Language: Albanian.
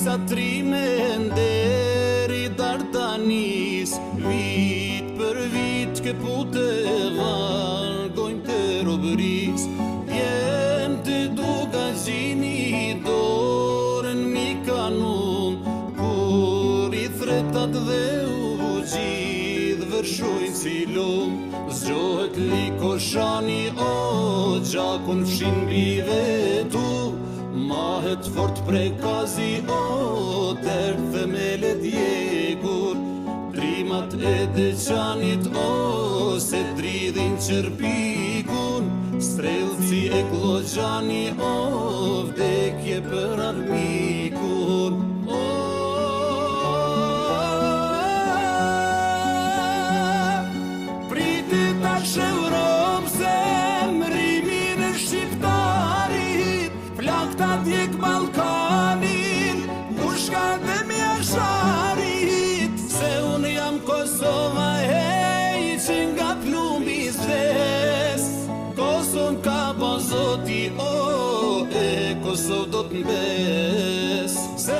Sa trime nderi Dardanis, vit për vit që pute vargojnë të robëris. Jem të duka gjini dorën mi kanun, kur i thretat dhe u gjidh vërshojnë si lum. Zgjohet likoshani o gjakun fshin bive tu, mahet fort prekazi o der themelet jegur. Trimat e deçanit o se dridhin qërpikun, strelci e klogjani o vdekje për armikun. Pritit tash Europë zemrimin e shqiptarit, flakta djek Balkanin, mushka dhe mjasharit. Se unë jam Kosova, hej, që nga plumbi zves, Kosovë ka po zoti, o, e Kosovë do t'mbes. Se